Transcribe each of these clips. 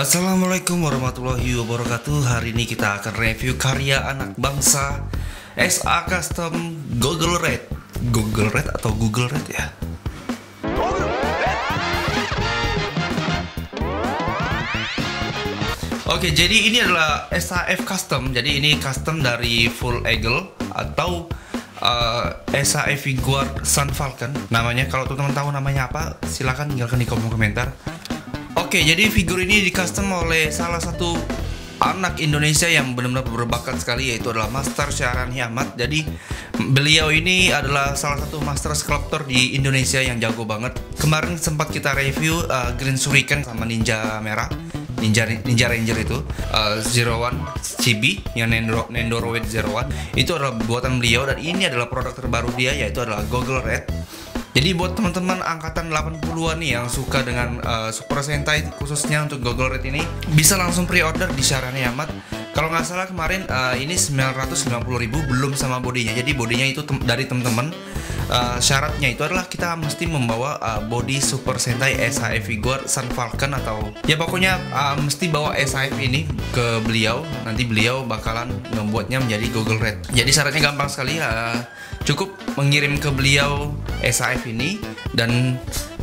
Assalamualaikum warahmatullahi wabarakatuh. Hari ini kita akan review karya anak bangsa SA Custom Google Red. Google Red atau Google Red ya? Oke, jadi ini adalah SAF Custom. Jadi ini custom dari Full Eagle atau SAF Figuar Sun Falcon namanya. Kalau teman-teman tahu namanya apa, silahkan tinggalkan di kolom komentar. Oke, jadi figur ini di custom oleh salah satu anak Indonesia yang benar-benar berbakat sekali, yaitu adalah Master Syahrani Ahmad. Jadi beliau ini adalah salah satu master sculptor di Indonesia yang jago banget. Kemarin sempat kita review Green Shuriken sama Ninja Merah, Ninja Ranger itu 01 Chibi yang Nendoroid 01 itu adalah buatan beliau, dan ini adalah produk terbaru dia, yaitu adalah Google Red. Jadi buat teman-teman angkatan 80-an nih yang suka dengan Super Sentai khususnya untuk Google Red ini, bisa langsung pre-order di Syahrani Ahmad. Kalau nggak salah kemarin ini 990.000 belum sama bodinya. Jadi bodinya itu dari teman-teman. Syaratnya itu adalah kita mesti membawa body Super Sentai SAF Figuar Sun Falcon, atau ya pokoknya mesti bawa SAF ini ke beliau. Nanti beliau bakalan membuatnya menjadi Google Red. Jadi syaratnya gampang sekali, cukup mengirim ke beliau SAF ini dan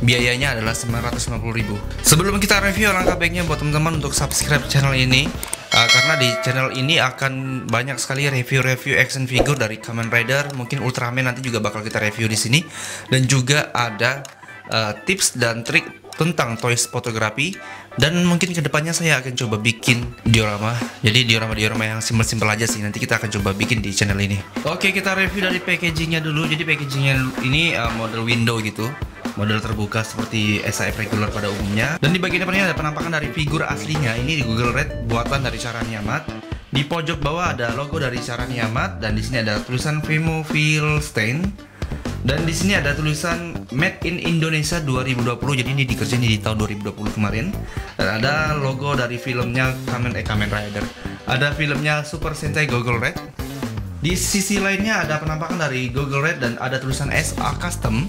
biayanya adalah 990.000. Sebelum kita review, alangkah baiknya buat teman-teman untuk subscribe channel ini, karena di channel ini akan banyak sekali review-review action figure dari Kamen Rider, mungkin Ultraman nanti juga bakal kita review di sini, dan juga ada tips dan trik tentang toys fotografi, dan mungkin kedepannya saya akan coba bikin diorama. Jadi diorama yang simpel-simpel aja sih, nanti kita akan coba bikin di channel ini. Oke, kita review dari packagingnya dulu. Jadi packagingnya ini model window gitu, model terbuka seperti SAF regular pada umumnya. Dan di bagian depannya ada penampakan dari figur aslinya. Ini di Google Red buatan dari Syahrani Ahmad. Di pojok bawah ada logo dari Syahrani Ahmad, dan di sini ada tulisan Vimo Feel Stain. Dan di sini ada tulisan Made in Indonesia 2020. Jadi ini dikerjain di tahun 2020 kemarin. Dan ada logo dari filmnya Kamen Rider. Ada filmnya Super Sentai Google Red. Di sisi lainnya ada penampakan dari Google Red dan ada tulisan SA Custom.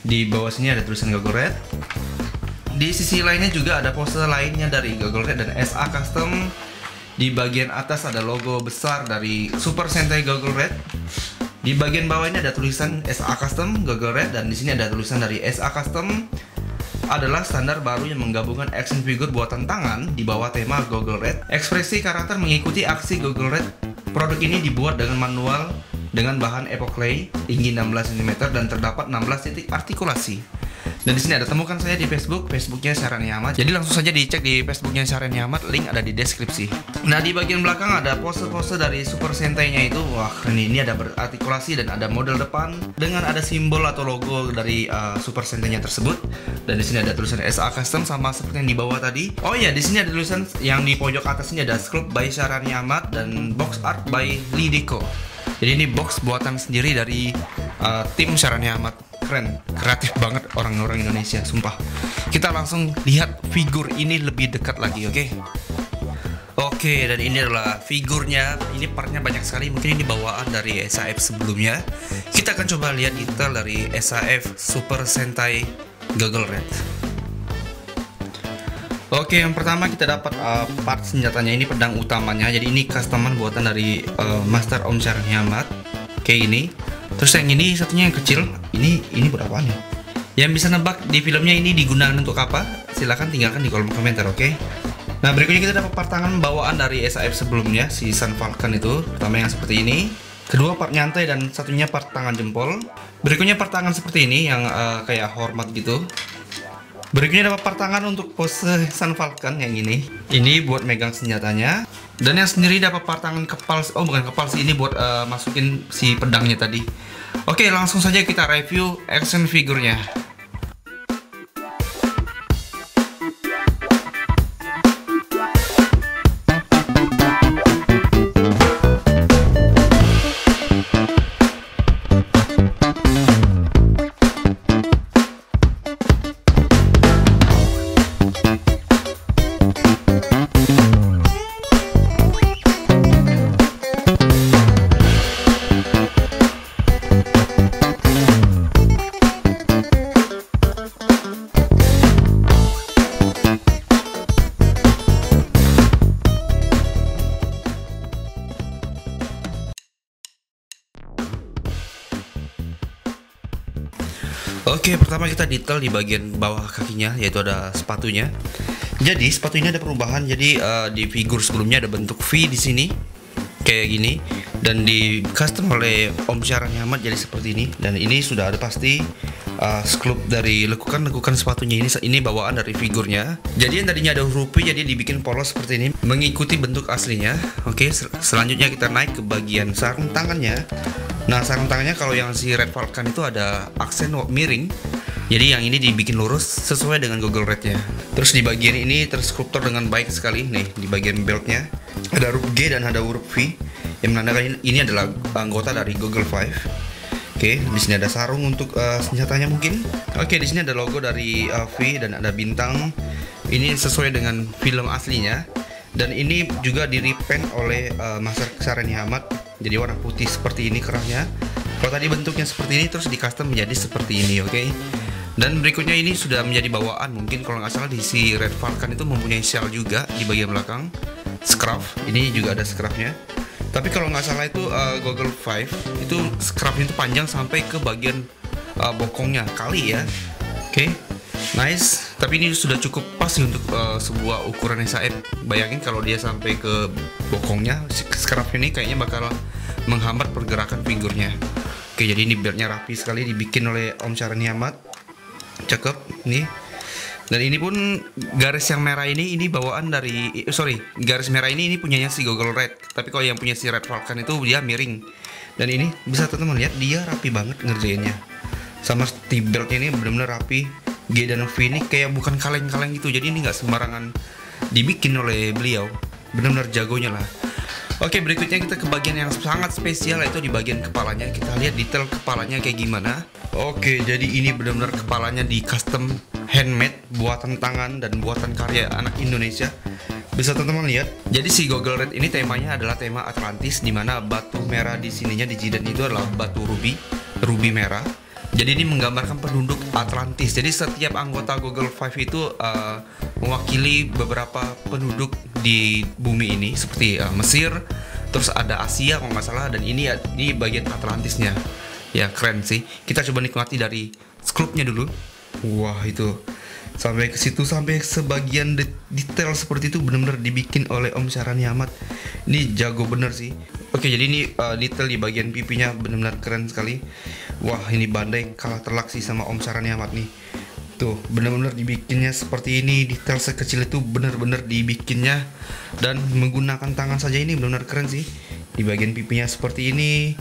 Di bawah sini ada tulisan Google Red. Di sisi lainnya juga ada pose lainnya dari Google Red dan SA Custom. Di bagian atas ada logo besar dari Super Sentai Google Red. Di bagian bawah ini ada tulisan SA Custom Google Red, dan di sini ada tulisan dari SA Custom adalah standar baru yang menggabungkan action figure buatan tangan di bawah tema Google Red. Ekspresi karakter mengikuti aksi Google Red. Produk ini dibuat dengan manual dengan bahan epoxy tinggi 16 cm dan terdapat 16 titik artikulasi. Dan di sini ada temukan saya di Facebooknya Syahrani Ahmad. Jadi langsung saja dicek di Facebooknya Syahrani Ahmad, link ada di deskripsi. Nah, di bagian belakang ada pose-pose dari Super Sentai-nya itu. Wah, keren, ini ada berartikulasi dan ada model depan dengan ada simbol atau logo dari Super Sentai-nya tersebut. Dan di sini ada tulisan SA Custom sama seperti yang di bawah tadi. Oh iya, di sini ada tulisan yang di pojok atas ini ada sculpt by Syahrani Ahmad dan box art by Lee Deco. Jadi ini box buatan sendiri dari tim Syahrani Ahmad. Keren, kreatif banget orang-orang Indonesia, sumpah. Kita langsung lihat figur ini lebih dekat lagi, oke? Oke, dan ini adalah figurnya. Ini partnya banyak sekali, mungkin ini bawaan dari SAF sebelumnya. Kita akan coba lihat detail dari SAF Super Sentai Google Red. Oke, yang pertama kita dapat part senjatanya, ini pedang utamanya. Jadi ini customan buatan dari Master Om Syahrani Ahmad. Kayak ini. Terus yang ini satunya yang kecil, ini buat apaan ya? Yang bisa nebak di filmnya ini digunakan untuk apa? Silahkan tinggalkan di kolom komentar, oke? Nah, berikutnya kita dapat part tangan bawaan dari SAF sebelumnya, si Sun Falcon itu. Pertama yang seperti ini, kedua part nyantai, dan satunya part tangan jempol. Berikutnya part tangan seperti ini yang kayak hormat gitu. Berikutnya dapat part tangan untuk pose Sun Falcon yang ini. Ini buat megang senjatanya. Dan yang sendiri dapat part tangan kepal. Oh, bukan kepal sih, ini buat masukin si pedangnya tadi. Oke, langsung saja kita review action figurnya. Oke, pertama kita detail di bagian bawah kakinya, yaitu ada sepatunya. Jadi sepatu ini ada perubahan. Jadi di figur sebelumnya ada bentuk V di sini kayak gini, dan di custom oleh Om Syarani Ahmad jadi seperti ini. Dan ini sudah ada pasti sculpt dari lekukan sepatunya ini bawaan dari figurnya. Jadi yang tadinya ada huruf V jadi dibikin polos seperti ini mengikuti bentuk aslinya. Oke, selanjutnya kita naik ke bagian sarung tangannya. Nah, sarung tangannya kalau yang si Red Falcon itu ada aksen miring. Jadi yang ini dibikin lurus sesuai dengan Google Red-nya. Terus di bagian ini terskulptur dengan baik sekali nih, di bagian beltnya ada huruf G dan ada huruf V yang menandakan ini adalah anggota dari Google 5. Oke, di sini ada sarung untuk senjatanya mungkin. Oke, di sini ada logo dari V dan ada bintang. Ini sesuai dengan film aslinya. Dan ini juga di repaint oleh Mas Syarani Ahmad. Jadi warna putih seperti ini kerahnya. Kalau tadi bentuknya seperti ini, terus di custom menjadi seperti ini, oke. Dan berikutnya ini sudah menjadi bawaan. Mungkin kalau nggak salah di si Red Falcon itu mempunyai shell juga di bagian belakang, scarf. Ini juga ada scarfnya. Tapi kalau nggak salah itu Google 5 itu scarfnya itu panjang sampai ke bagian bokongnya kali ya. Oke, nice. Tapi ini sudah cukup pas sih untuk sebuah ukuran SAF. Bayangin kalau dia sampai ke bokongnya, scarf ini kayaknya bakal menghambat pergerakan figurnya. Oke, jadi ini beltnya rapi sekali dibikin oleh Om Syarani Ahmad. Cakep nih. Dan ini pun garis yang merah ini bawaan dari garis merah ini punyanya si Google Red. Tapi kalau yang punya si Red Falcon itu dia miring. Dan ini bisa teman-teman lihat dia rapi banget ngerjainnya. Sama seperti beltnya ini benar-benar rapi. G dan V ini kayak bukan kaleng-kaleng gitu. Jadi ini nggak sembarangan dibikin oleh beliau. Benar-benar jagonya lah. Oke, berikutnya kita ke bagian yang sangat spesial, yaitu di bagian kepalanya. Kita lihat detail kepalanya kayak gimana. Oke, jadi ini benar-benar kepalanya di custom handmade, buatan tangan dan buatan karya anak Indonesia. Bisa teman-teman lihat. Jadi si Google Red ini temanya adalah tema Atlantis, di mana batu merah di sininya di jidat itu adalah batu ruby merah. Jadi ini menggambarkan penduduk Atlantis. Jadi setiap anggota Google 5 itu mewakili beberapa penduduk di bumi ini, seperti Mesir, terus ada Asia kalau nggak salah, dan ini bagian Atlantisnya. Ya keren sih. Kita coba nikmati dari sculptnya dulu. Wah, itu sampai ke situ, sampai sebagian detail seperti itu benar-benar dibikin oleh Om Syarani Ahmad. Ini jago bener sih. Oke, jadi ini detail di bagian pipinya benar-benar keren sekali. Wah, ini Bandai kalah telak sih sama Om Syarani Ahmad nih. Tuh, benar-benar dibikinnya seperti ini. Detail sekecil itu benar-benar dibikinnya, dan menggunakan tangan saja ini benar-benar keren sih. Di bagian pipinya seperti ini,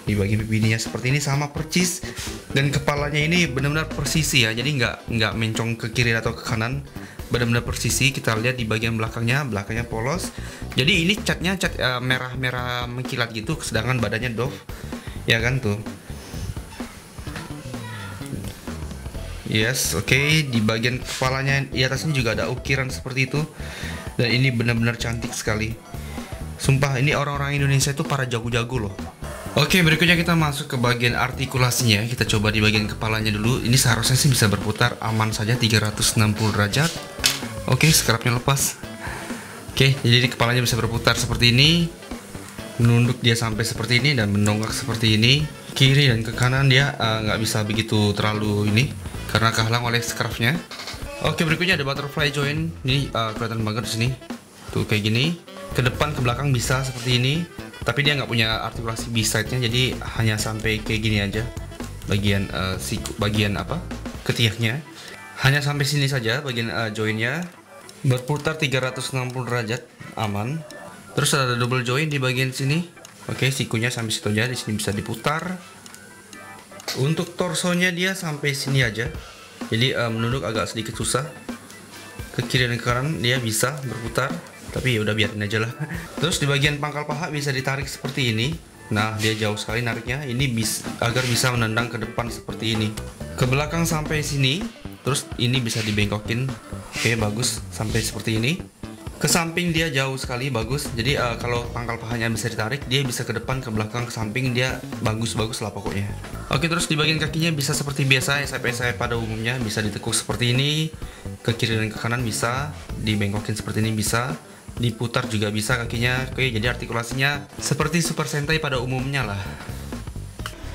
di bagian pipinya seperti ini sama percis, dan kepalanya ini benar-benar persisi ya. Jadi nggak mencong ke kiri atau ke kanan, benar-benar persisi. Kita lihat di bagian belakangnya polos. Jadi ini catnya cat merah-merah mengkilat gitu, sedangkan badannya doff. Ya kan tuh. Yes, oke. Di bagian kepalanya di atasnya juga ada ukiran seperti itu. Dan ini benar-benar cantik sekali. Sumpah, ini orang-orang Indonesia itu para jago-jago loh. Oke, berikutnya kita masuk ke bagian artikulasinya. Kita coba di bagian kepalanya dulu. Ini seharusnya sih bisa berputar aman saja 360 derajat. Oke, scarfnya lepas. Oke, jadi di kepalanya bisa berputar seperti ini. Menunduk dia sampai seperti ini dan mendongak seperti ini. Kiri dan ke kanan dia nggak bisa begitu terlalu ini, karena kehalang oleh scarfnya. Oke, berikutnya ada butterfly joint. Ini kelihatan banget di sini. Tuh kayak gini. Ke depan ke belakang bisa seperti ini. Tapi dia nggak punya artikulasi B-side-nya, jadi hanya sampai kayak gini aja. Bagian bagian ketiaknya. Hanya sampai sini saja bagian jointnya. Berputar 360 derajat aman. Terus ada double joint di bagian sini. Oke, sikunya sampai situ aja. Di sini bisa diputar. Untuk torsonya dia sampai sini aja. Jadi menunduk agak sedikit susah. Ke kiri dan ke kanan dia bisa berputar, tapi ya udah biarin aja lah. Terus di bagian pangkal paha bisa ditarik seperti ini. Nah, dia jauh sekali nariknya. Ini agar bisa menendang ke depan seperti ini. Ke belakang sampai sini. Terus ini bisa dibengkokin. Oke, bagus sampai seperti ini. Ke samping dia jauh sekali, bagus. Jadi kalau pangkal pahanya bisa ditarik, dia bisa ke depan, ke belakang, ke samping, dia bagus-bagus lah pokoknya. Oke, terus di bagian kakinya bisa seperti biasa, SAP pada umumnya bisa ditekuk seperti ini. Ke kiri dan ke kanan bisa, dibengkokin seperti ini bisa, diputar juga bisa kakinya. Oke, jadi artikulasinya seperti Super Sentai pada umumnya lah.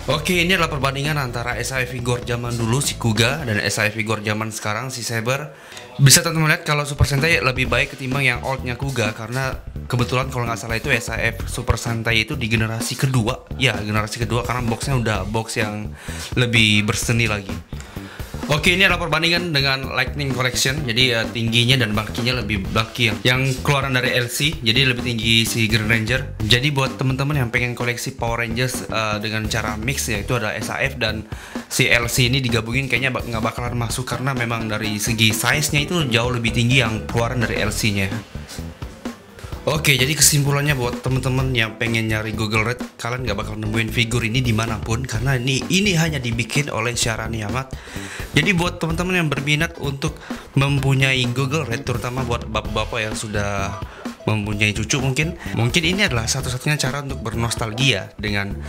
Oke, ini adalah perbandingan antara SAE Vigor zaman dulu si Kuga dan SAE Vigor zaman sekarang si Saber. Bisa teman-teman lihat kalau Super Sentai lebih baik ketimbang yang oldnya Kuga, karena kebetulan kalau nggak salah itu SAE Super Sentai itu di generasi kedua. Ya, generasi kedua karena boxnya udah box yang lebih berseni lagi. Oke, ini adalah perbandingan dengan Lightning Collection. Jadi tingginya dan bulky-nya lebih bulky yang keluaran dari LC. Jadi lebih tinggi si Green Ranger. Jadi buat teman-teman yang pengen koleksi Power Rangers dengan cara mix, yaitu ada SAF dan si LC ini digabungin, kayaknya nggak bakalan masuk karena memang dari segi size-nya itu jauh lebih tinggi yang keluaran dari LC-nya. Oke, jadi kesimpulannya buat teman-teman yang pengen nyari Google Red, kalian nggak bakal nemuin figur ini dimanapun karena ini hanya dibikin oleh Sharani Ahmad. Jadi buat teman-teman yang berminat untuk mempunyai Google Red, terutama buat bapak-bapak yang sudah mempunyai cucu, mungkin ini adalah satu-satunya cara untuk bernostalgia dengan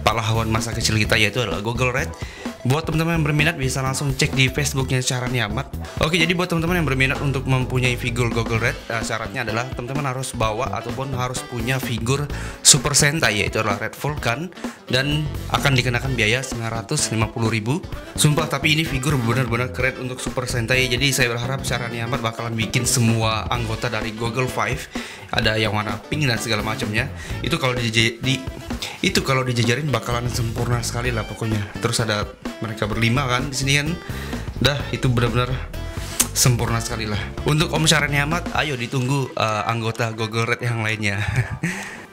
pahlawan masa kecil kita, yaitu adalah Google Red. Buat teman-teman yang berminat bisa langsung cek di Facebooknya Sharani Ahmad. Oke, jadi buat teman-teman yang berminat untuk mempunyai figur Google Red, syaratnya adalah teman-teman harus bawa ataupun harus punya figur Super Sentai, yaitu adalah Red Vulcan, dan akan dikenakan biaya 950.000. Sumpah, tapi ini figur benar-benar keren untuk Super Sentai. Jadi saya berharap Sharani Ahmad bakalan bikin semua anggota dari Google 5, ada yang warna pink dan segala macamnya. Itu kalau dijajarin bakalan sempurna sekali lah pokoknya. Terus ada mereka berlima kan di sini kan. Dah, itu benar-benar sempurna sekali lah. Untuk Om Sharani Ahmad, ayo ditunggu anggota Google Red yang lainnya.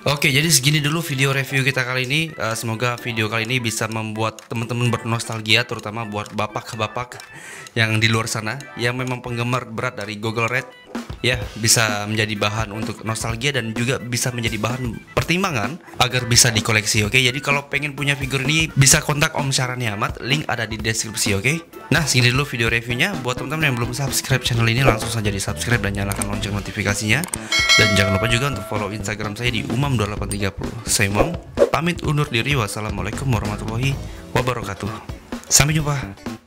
Oke, jadi segini dulu video review kita kali ini. Semoga video kali ini bisa membuat teman-teman bernostalgia, terutama buat bapak-bapak yang di luar sana yang memang penggemar berat dari Google Red. Ya, bisa menjadi bahan untuk nostalgia dan juga bisa menjadi bahan pertimbangan agar bisa dikoleksi. Oke, jadi kalau pengen punya figur ini bisa kontak Om Sharani Ahmad, link ada di deskripsi. Oke, nah segini dulu video reviewnya. Buat teman-teman yang belum subscribe channel ini, langsung saja di subscribe dan nyalakan lonceng notifikasinya. Dan jangan lupa juga untuk follow Instagram saya di umam2830. Saya Umam, pamit undur diri. Wassalamualaikum warahmatullahi wabarakatuh. Sampai jumpa.